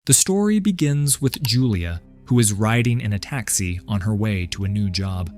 The story begins with Julia, who is riding in a taxi on her way to a new job.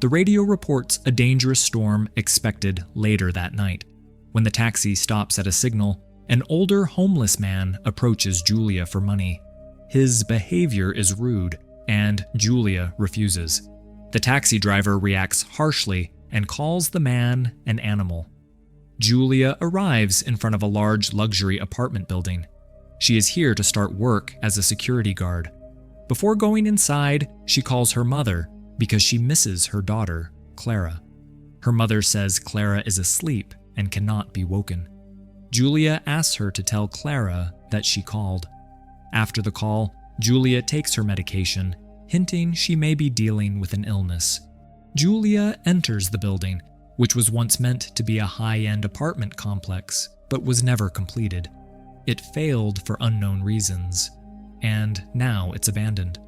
The radio reports a dangerous storm expected later that night. When the taxi stops at a signal, an older homeless man approaches Julia for money. His behavior is rude, and Julia refuses. The taxi driver reacts harshly and calls the man an animal. Julia arrives in front of a large luxury apartment building. She is here to start work as a security guard. Before going inside, she calls her mother because she misses her daughter, Clara. Her mother says Clara is asleep and cannot be woken. Julia asks her to tell Clara that she called. After the call, Julia takes her medication, hinting she may be dealing with an illness. Julia enters the building, which was once meant to be a high-end apartment complex, but was never completed. It failed for unknown reasons, and now it's abandoned.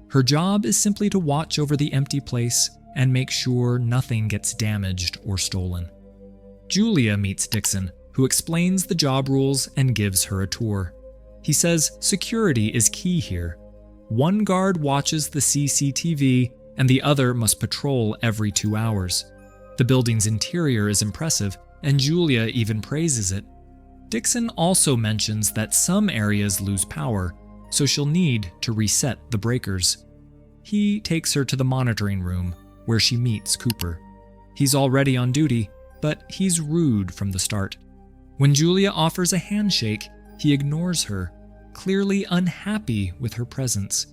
Her job is simply to watch over the empty place and make sure nothing gets damaged or stolen. Julia meets Dixon, who explains the job rules and gives her a tour. He says security is key here. One guard watches the CCTV and the other must patrol every 2 hours. The building's interior is impressive, and Julia even praises it. Dixon also mentions that some areas lose power, so she'll need to reset the breakers. He takes her to the monitoring room, where she meets Cooper. He's already on duty, but he's rude from the start. When Julia offers a handshake, he ignores her, clearly unhappy with her presence.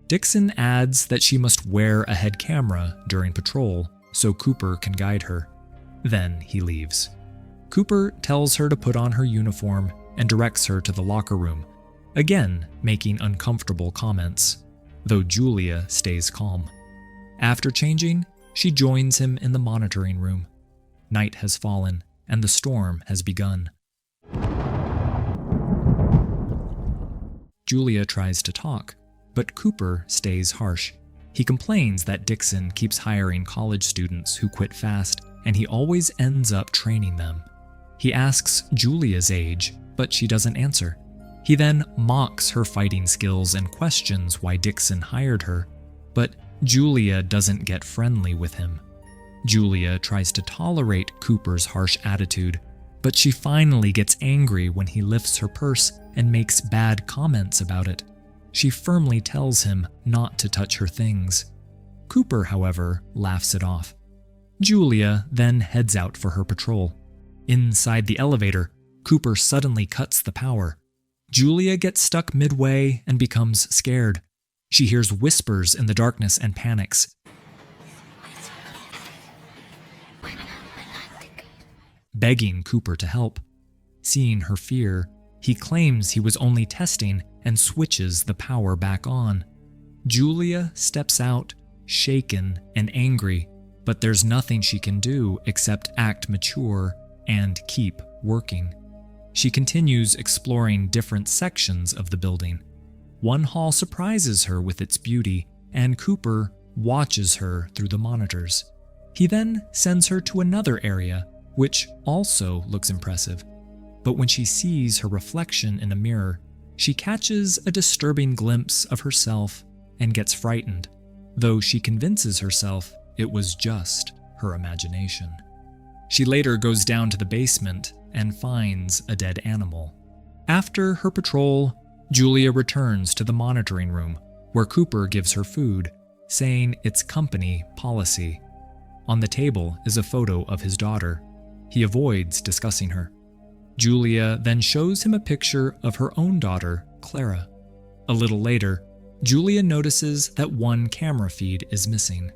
Dixon adds that she must wear a head camera during patrol so Cooper can guide her. Then he leaves. Cooper tells her to put on her uniform and directs her to the locker room, again making uncomfortable comments, though Julia stays calm. After changing, she joins him in the monitoring room. Night has fallen, and the storm has begun. Julia tries to talk, but Cooper stays harsh. He complains that Dixon keeps hiring college students who quit fast, and he always ends up training them. He asks Julia's age, but she doesn't answer. He then mocks her fighting skills and questions why Dixon hired her, but Julia doesn't get friendly with him. Julia tries to tolerate Cooper's harsh attitude, but she finally gets angry when he lifts her purse and makes bad comments about it. She firmly tells him not to touch her things. Cooper, however, laughs it off. Julia then heads out for her patrol. Inside the elevator, Cooper suddenly cuts the power. Julia gets stuck midway and becomes scared. She hears whispers in the darkness and panics. Begging Cooper to help. Seeing her fear, he claims he was only testing and switches the power back on. Julia steps out, shaken and angry, but there's nothing she can do except act mature and keep working. She continues exploring different sections of the building. One hall surprises her with its beauty, and Cooper watches her through the monitors. He then sends her to another area, which also looks impressive. But when she sees her reflection in a mirror, she catches a disturbing glimpse of herself and gets frightened, though she convinces herself it was just her imagination. She later goes down to the basement and finds a dead animal. After her patrol, Julia returns to the monitoring room, where Cooper gives her food, saying it's company policy. On the table is a photo of his daughter. He avoids discussing her. Julia then shows him a picture of her own daughter, Clara. A little later, Julia notices that one camera feed is missing.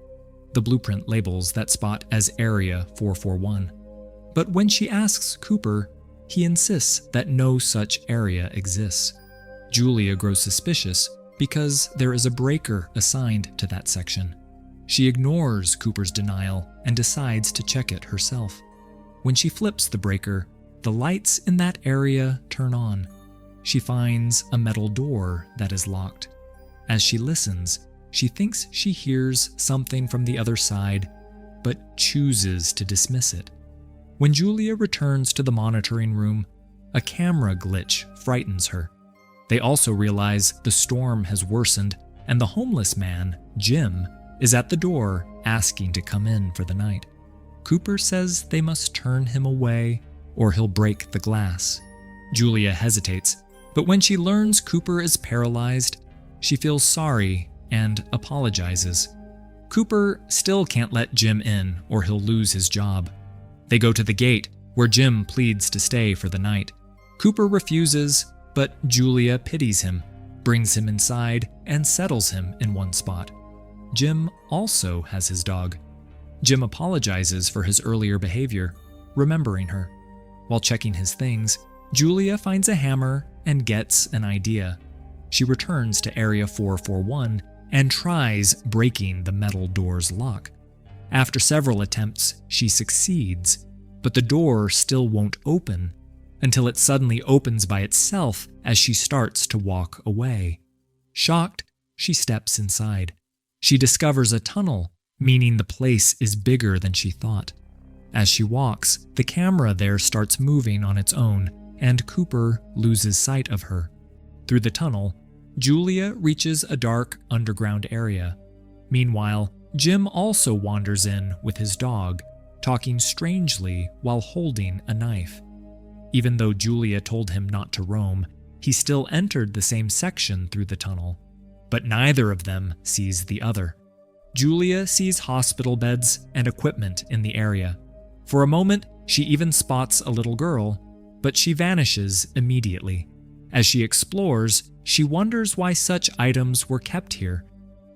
The blueprint labels that spot as Area 441. But when she asks Cooper, he insists that no such area exists. Julia grows suspicious because there is a breaker assigned to that section. She ignores Cooper's denial and decides to check it herself. When she flips the breaker, the lights in that area turn on. She finds a metal door that is locked. As she listens, she thinks she hears something from the other side, but chooses to dismiss it. When Julia returns to the monitoring room, a camera glitch frightens her. They also realize the storm has worsened, and the homeless man, Jim, is at the door asking to come in for the night. Cooper says they must turn him away or he'll break the glass. Julia hesitates, but when she learns Cooper is paralyzed, she feels sorry and apologizes. Cooper still can't let Jim in or he'll lose his job. They go to the gate, where Jim pleads to stay for the night. Cooper refuses, but Julia pities him, brings him inside, and settles him in one spot. Jim also has his dog. Jim apologizes for his earlier behavior, remembering her. While checking his things, Julia finds a hammer and gets an idea. She returns to Area 441 and tries breaking the metal door's lock. After several attempts, she succeeds, but the door still won't open until it suddenly opens by itself as she starts to walk away. Shocked, she steps inside. She discovers a tunnel, meaning the place is bigger than she thought. As she walks, the camera there starts moving on its own, and Cooper loses sight of her. Through the tunnel, Julia reaches a dark underground area. Meanwhile, Jim also wanders in with his dog, talking strangely while holding a knife. Even though Julia told him not to roam, he still entered the same section through the tunnel. But neither of them sees the other. Julia sees hospital beds and equipment in the area. For a moment, she even spots a little girl, but she vanishes immediately. As she explores, she wonders why such items were kept here,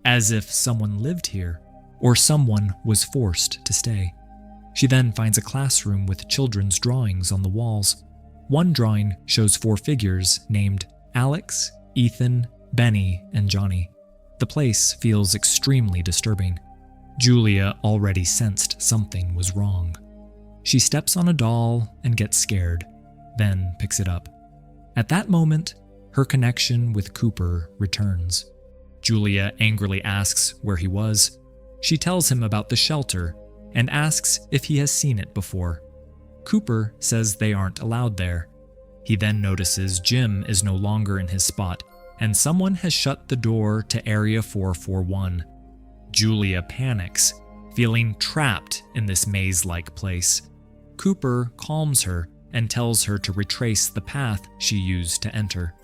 as if someone lived here, or someone was forced to stay. She then finds a classroom with children's drawings on the walls. One drawing shows 4 figures named Alex, Ethan, Benny, and Johnny. The place feels extremely disturbing. Julia already sensed something was wrong. She steps on a doll and gets scared, then picks it up. At that moment, her connection with Cooper returns. Julia angrily asks where he was. She tells him about the shelter and asks if he has seen it before. Cooper says they aren't allowed there. He then notices Jim is no longer in his spot, and someone has shut the door to Area 441. Julia panics, feeling trapped in this maze-like place. Cooper calms her and tells her to retrace the path she used to enter.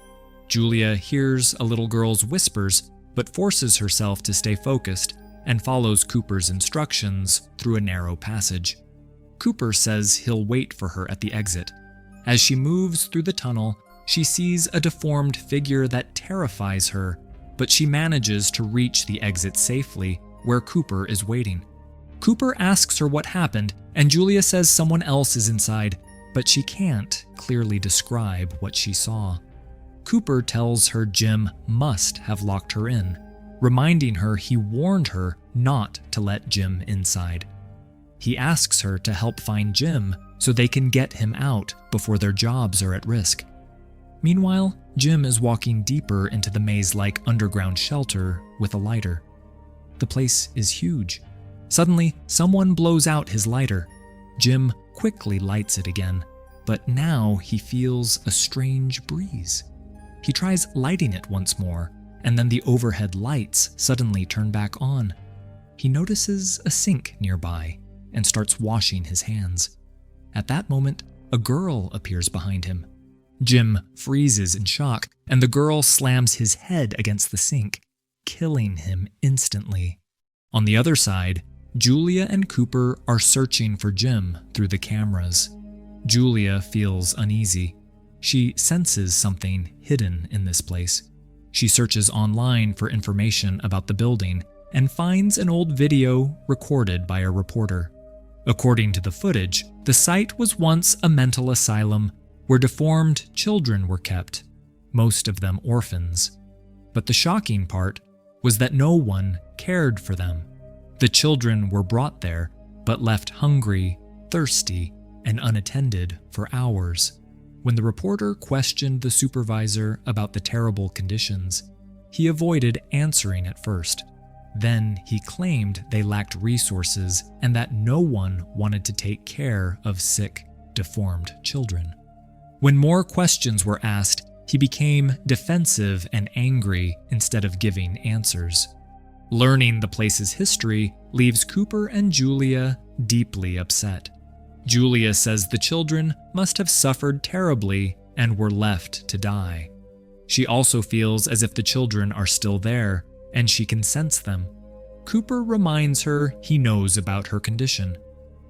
Julia hears a little girl's whispers, but forces herself to stay focused and follows Cooper's instructions through a narrow passage. Cooper says he'll wait for her at the exit. As she moves through the tunnel, she sees a deformed figure that terrifies her, but she manages to reach the exit safely, where Cooper is waiting. Cooper asks her what happened, and Julia says someone else is inside, but she can't clearly describe what she saw. Cooper tells her Jim must have locked her in, reminding her he warned her not to let Jim inside. He asks her to help find Jim so they can get him out before their jobs are at risk. Meanwhile, Jim is walking deeper into the maze-like underground shelter with a lighter. The place is huge. Suddenly, someone blows out his lighter. Jim quickly lights it again, but now he feels a strange breeze. He tries lighting it once more, and then the overhead lights suddenly turn back on. He notices a sink nearby and starts washing his hands. At that moment, a girl appears behind him. Jim freezes in shock, and the girl slams his head against the sink, killing him instantly. On the other side, Julia and Cooper are searching for Jim through the cameras. Julia feels uneasy. She senses something hidden in this place. She searches online for information about the building and finds an old video recorded by a reporter. According to the footage, the site was once a mental asylum where deformed children were kept, most of them orphans. But the shocking part was that no one cared for them. The children were brought there, but left hungry, thirsty, and unattended for hours. When the reporter questioned the supervisor about the terrible conditions, he avoided answering at first. Then he claimed they lacked resources and that no one wanted to take care of sick, deformed children. When more questions were asked, he became defensive and angry instead of giving answers. Learning the place's history leaves Cooper and Julia deeply upset. Julia says the children must have suffered terribly and were left to die. She also feels as if the children are still there, and she can sense them. Cooper reminds her he knows about her condition.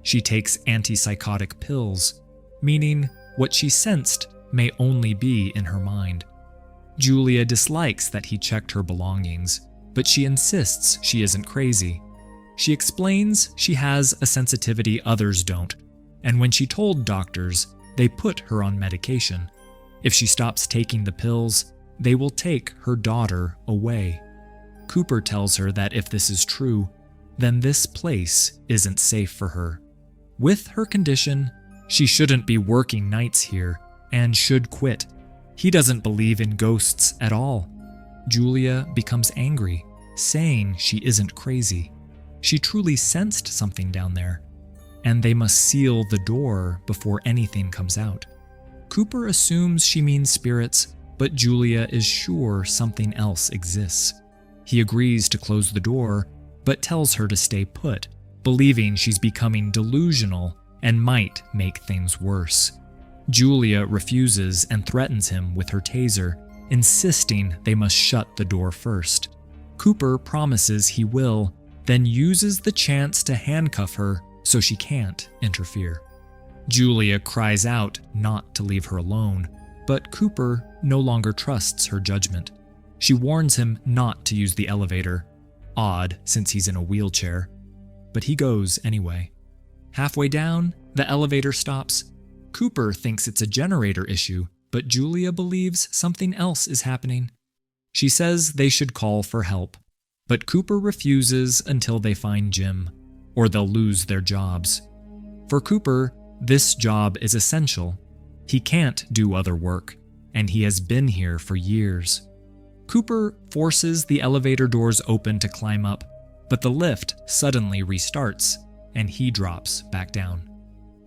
She takes antipsychotic pills, meaning what she sensed may only be in her mind. Julia dislikes that he checked her belongings, but she insists she isn't crazy. She explains she has a sensitivity others don't, and when she told doctors, they put her on medication. If she stops taking the pills, they will take her daughter away. Cooper tells her that if this is true, then this place isn't safe for her. With her condition, she shouldn't be working nights here and should quit. He doesn't believe in ghosts at all. Julia becomes angry, saying she isn't crazy. She truly sensed something down there, and they must seal the door before anything comes out. Cooper assumes she means spirits, but Julia is sure something else exists. He agrees to close the door, but tells her to stay put, believing she's becoming delusional and might make things worse. Julia refuses and threatens him with her taser, insisting they must shut the door first. Cooper promises he will, then uses the chance to handcuff her so she can't interfere. Julia cries out not to leave her alone, but Cooper no longer trusts her judgment. She warns him not to use the elevator, odd since he's in a wheelchair, but he goes anyway. Halfway down, the elevator stops. Cooper thinks it's a generator issue, but Julia believes something else is happening. She says they should call for help, but Cooper refuses until they find Jim, or they'll lose their jobs. For Cooper, this job is essential. He can't do other work, and he has been here for years. Cooper forces the elevator doors open to climb up, but the lift suddenly restarts, and he drops back down.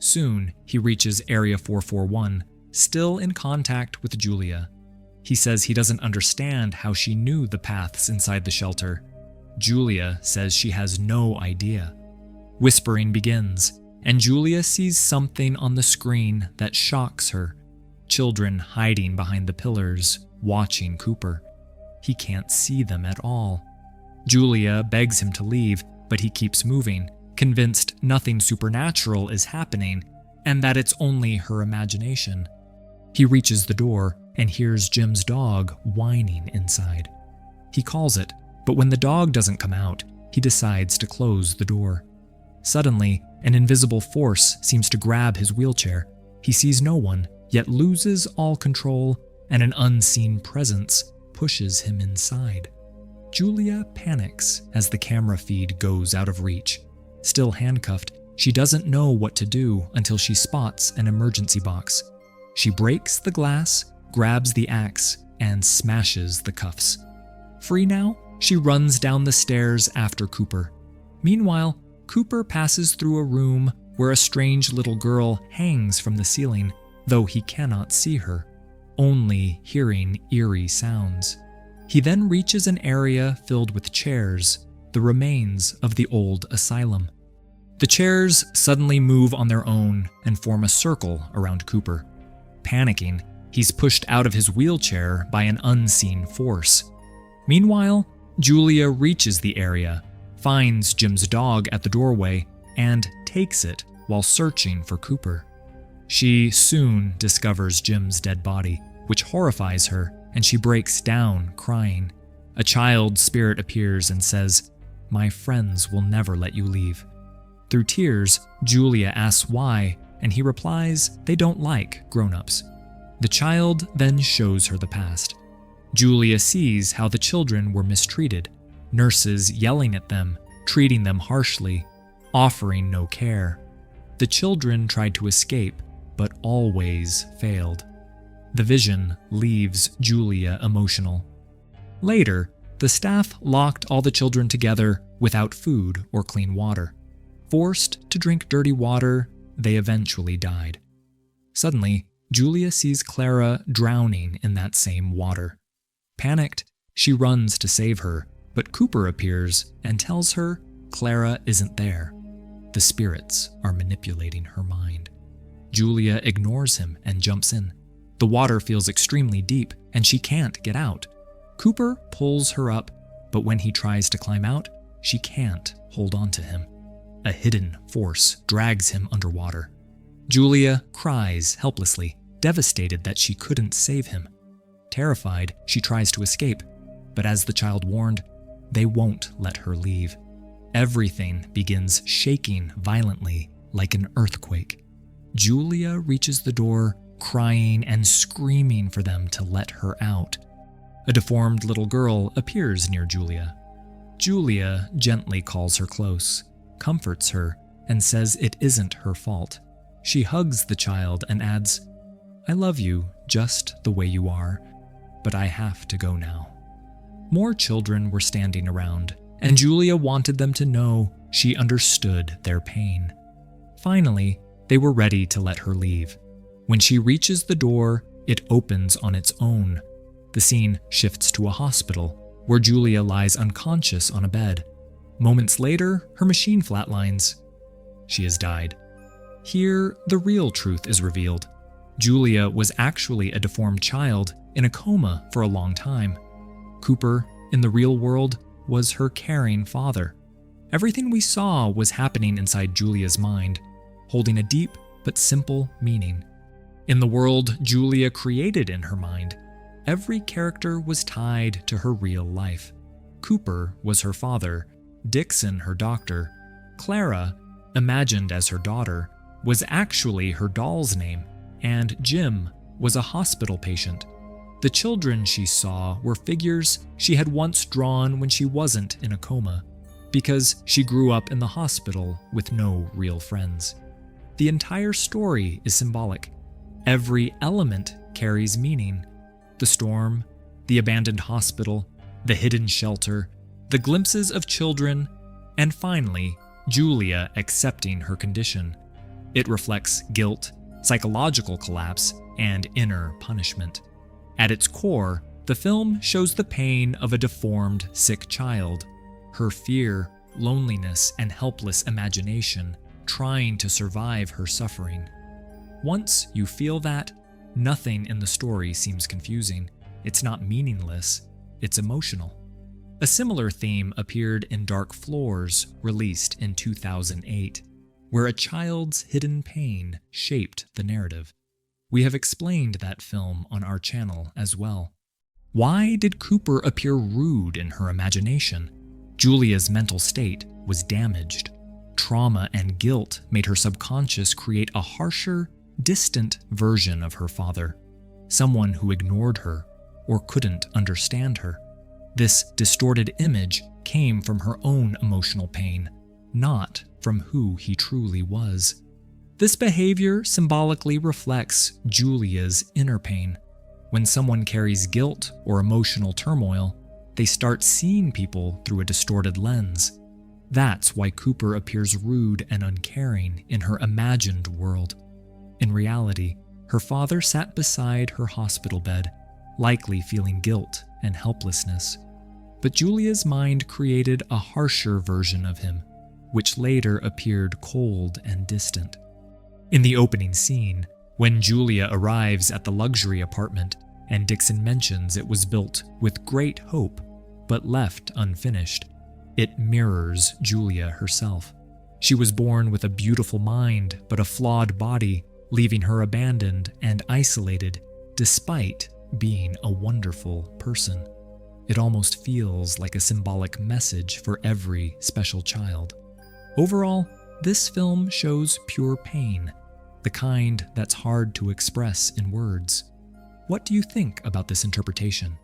Soon, he reaches Area 441, still in contact with Julia. He says he doesn't understand how she knew the paths inside the shelter. Julia says she has no idea. Whispering begins, and Julia sees something on the screen that shocks her. Children hiding behind the pillars, watching Cooper. He can't see them at all. Julia begs him to leave, but he keeps moving, convinced nothing supernatural is happening and that it's only her imagination. He reaches the door and hears Jim's dog whining inside. He calls it, but when the dog doesn't come out, he decides to close the door. Suddenly, an invisible force seems to grab his wheelchair. He sees no one, yet loses all control, and an unseen presence pushes him inside. Julia panics as the camera feed goes out of reach. Still handcuffed, she doesn't know what to do until she spots an emergency box. She breaks the glass, grabs the axe, and smashes the cuffs. Free now, she runs down the stairs after Cooper. Meanwhile, Cooper passes through a room where a strange little girl hangs from the ceiling, though he cannot see her, only hearing eerie sounds. He then reaches an area filled with chairs, the remains of the old asylum. The chairs suddenly move on their own and form a circle around Cooper. Panicking, he's pushed out of his wheelchair by an unseen force. Meanwhile, Julia reaches the area, finds Jim's dog at the doorway, and takes it while searching for Cooper. She soon discovers Jim's dead body, which horrifies her, and she breaks down, crying. A child spirit appears and says, "My friends will never let you leave." Through tears, Julia asks why, and he replies they don't like grown-ups. The child then shows her the past. Julia sees how the children were mistreated, nurses yelling at them, treating them harshly, offering no care. The children tried to escape, but always failed. The vision leaves Julia emotional. Later, the staff locked all the children together without food or clean water. Forced to drink dirty water, they eventually died. Suddenly, Julia sees Clara drowning in that same water. Panicked, she runs to save her, but Cooper appears and tells her Clara isn't there. The spirits are manipulating her mind. Julia ignores him and jumps in. The water feels extremely deep, and she can't get out. Cooper pulls her up, but when he tries to climb out, she can't hold on to him. A hidden force drags him underwater. Julia cries helplessly, devastated that she couldn't save him. Terrified, she tries to escape, but as the child warned, they won't let her leave. Everything begins shaking violently like an earthquake. Julia reaches the door, crying and screaming for them to let her out. A deformed little girl appears near Julia. Julia gently calls her close, comforts her, and says it isn't her fault. She hugs the child and adds, "I love you just the way you are, but I have to go now." More children were standing around, and Julia wanted them to know she understood their pain. Finally, they were ready to let her leave. When she reaches the door, it opens on its own. The scene shifts to a hospital, where Julia lies unconscious on a bed. Moments later, her machine flatlines. She has died. Here, the real truth is revealed. Julia was actually a deformed child in a coma for a long time. Cooper, in the real world, was her caring father. Everything we saw was happening inside Julia's mind, holding a deep but simple meaning. In the world Julia created in her mind, every character was tied to her real life. Cooper was her father, Dixon her doctor, Clara, imagined as her daughter, was actually her doll's name, and Jim was a hospital patient. The children she saw were figures she had once drawn when she wasn't in a coma, because she grew up in the hospital with no real friends. The entire story is symbolic. Every element carries meaning. The storm, the abandoned hospital, the hidden shelter, the glimpses of children, and finally, Julia accepting her condition. It reflects guilt, psychological collapse, and inner punishment. At its core, the film shows the pain of a deformed, sick child, her fear, loneliness, and helpless imagination trying to survive her suffering. Once you feel that, nothing in the story seems confusing. It's not meaningless, it's emotional. A similar theme appeared in Dark Floors, released in 2008, where a child's hidden pain shaped the narrative. We have explained that film on our channel as well. Why did Cooper appear rude in her imagination? Julia's mental state was damaged. Trauma and guilt made her subconscious create a harsher, distant version of her father, someone who ignored her or couldn't understand her. This distorted image came from her own emotional pain, not from who he truly was. This behavior symbolically reflects Julia's inner pain. When someone carries guilt or emotional turmoil, they start seeing people through a distorted lens. That's why Cooper appears rude and uncaring in her imagined world. In reality, her father sat beside her hospital bed, likely feeling guilt and helplessness. But Julia's mind created a harsher version of him, which later appeared cold and distant. In the opening scene, when Julia arrives at the luxury apartment and Dixon mentions it was built with great hope but left unfinished, it mirrors Julia herself. She was born with a beautiful mind but a flawed body, leaving her abandoned and isolated despite being a wonderful person. It almost feels like a symbolic message for every special child. Overall, this film shows pure pain, the kind that's hard to express in words. What do you think about this interpretation?